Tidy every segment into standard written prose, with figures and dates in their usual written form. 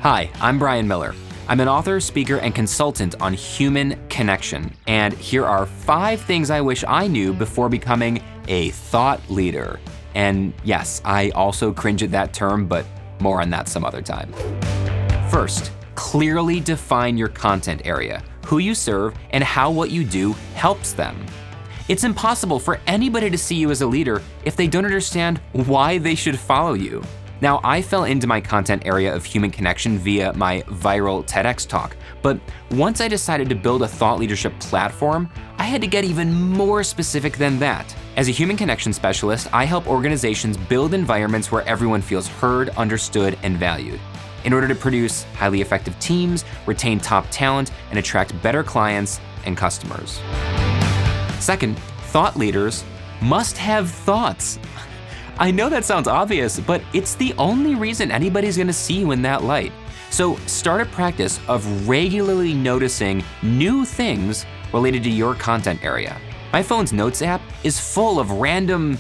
Hi, I'm Brian Miller. I'm an author, speaker, and consultant on human connection. And here are 5 things I wish I knew before becoming a thought leader. And yes, I also cringe at that term, but more on that some other time. First, clearly define your content area, who you serve, and how what you do helps them. It's impossible for anybody to see you as a leader if they don't understand why they should follow you. Now, I fell into my content area of human connection via my viral TEDx talk, but once I decided to build a thought leadership platform, I had to get even more specific than that. As a human connection specialist, I help organizations build environments where everyone feels heard, understood, and valued, in order to produce highly effective teams, retain top talent, and attract better clients and customers. Second, thought leaders must have thoughts. I know that sounds obvious, but it's the only reason anybody's gonna see you in that light. So start a practice of regularly noticing new things related to your content area. My phone's Notes app is full of random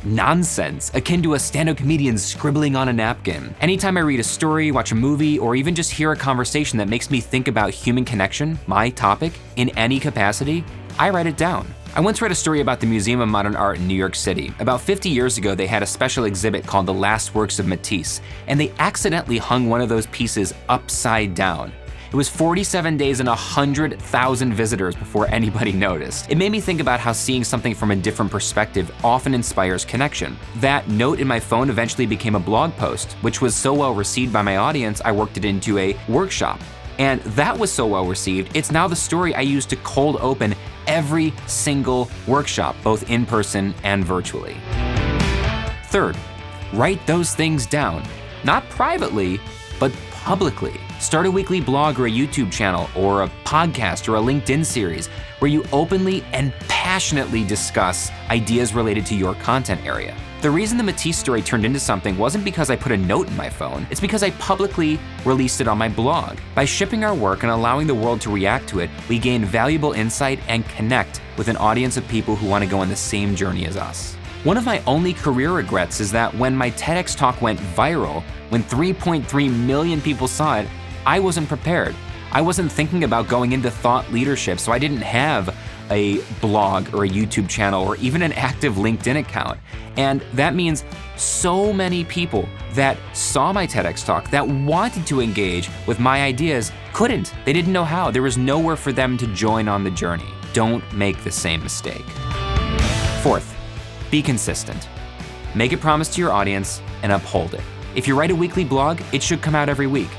nonsense akin to a stand-up comedian scribbling on a napkin. Anytime I read a story, watch a movie, or even just hear a conversation that makes me think about human connection, my topic, in any capacity, I write it down. I once read a story about the Museum of Modern Art in New York City. About 50 years ago, they had a special exhibit called The Last Works of Matisse, and they accidentally hung one of those pieces upside down. It was 47 days and 100,000 visitors before anybody noticed. It made me think about how seeing something from a different perspective often inspires connection. That note in my phone eventually became a blog post, which was so well received by my audience, I worked it into a workshop. And that was so well received, it's now the story I use to cold open every single workshop, both in person and virtually. Third, write those things down, not privately, but publicly. Start a weekly blog or a YouTube channel or a podcast or a LinkedIn series where you openly and passionately discuss ideas related to your content area. The reason the Matisse story turned into something wasn't because I put a note in my phone, it's because I publicly released it on my blog. By shipping our work and allowing the world to react to it, we gain valuable insight and connect with an audience of people who want to go on the same journey as us. One of my only career regrets is that when my TEDx talk went viral, when 3.3 million people saw it, I wasn't prepared. I wasn't thinking about going into thought leadership, so I didn't have a blog or a YouTube channel or even an active LinkedIn account. And that means so many people that saw my TEDx talk that wanted to engage with my ideas couldn't. They didn't know how. There was nowhere for them to join on the journey. Don't make the same mistake. Fourth, be consistent. Make a promise to your audience and uphold it. If you write a weekly blog, it should come out every week,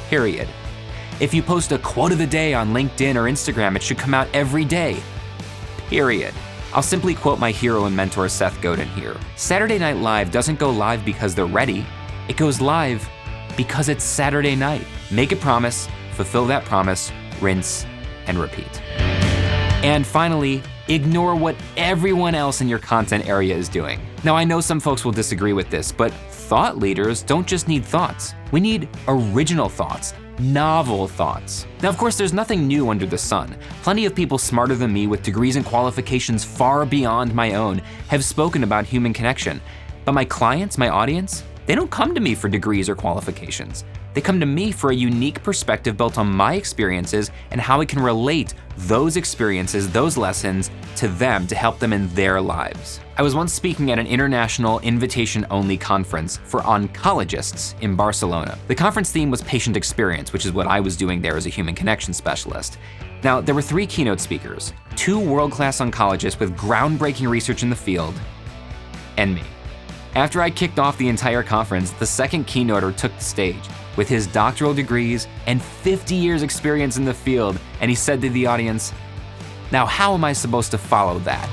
period. If you post a quote of the day on LinkedIn or Instagram, it should come out every day, period. I'll simply quote my hero and mentor Seth Godin here. Saturday Night Live doesn't go live because they're ready. It goes live because it's Saturday night. Make a promise, fulfill that promise, rinse and repeat. And finally, ignore what everyone else in your content area is doing. Now, I know some folks will disagree with this, but thought leaders don't just need thoughts. We need original thoughts, novel thoughts. Now, of course, there's nothing new under the sun. Plenty of people smarter than me with degrees and qualifications far beyond my own have spoken about human connection. But my clients, my audience, they don't come to me for degrees or qualifications. They come to me for a unique perspective built on my experiences and how I can relate those experiences, those lessons, to them to help them in their lives. I was once speaking at an international invitation-only conference for oncologists in Barcelona. The conference theme was patient experience, which is what I was doing there as a human connection specialist. Now, there were 3 keynote speakers, 2 world-class oncologists with groundbreaking research in the field, and me. After I kicked off the entire conference, the second keynoter took the stage with his doctoral degrees and 50 years experience in the field, and he said to the audience, "Now, how am I supposed to follow that?"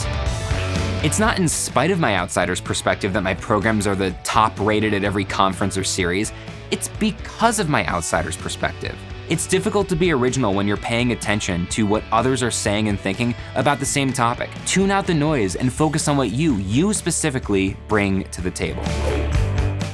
It's not in spite of my outsider's perspective that my programs are the top rated at every conference or series. It's because of my outsider's perspective. It's difficult to be original when you're paying attention to what others are saying and thinking about the same topic. Tune out the noise and focus on what you specifically bring to the table.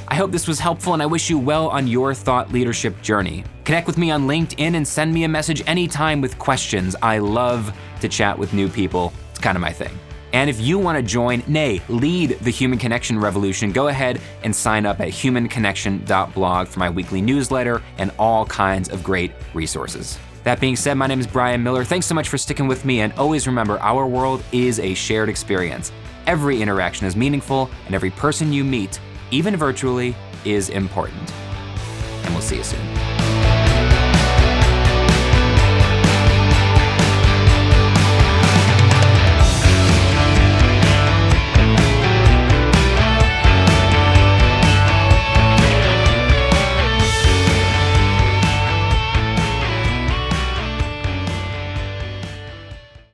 I hope this was helpful and I wish you well on your thought leadership journey. Connect with me on LinkedIn and send me a message anytime with questions. I love to chat with new people. It's kind of my thing. And if you want to join, nay, lead the human connection revolution, go ahead and sign up at humanconnection.blog for my weekly newsletter and all kinds of great resources. That being said, my name is Brian Miller. Thanks so much for sticking with me, and always remember, our world is a shared experience. Every interaction is meaningful, and every person you meet, even virtually, is important. And we'll see you soon.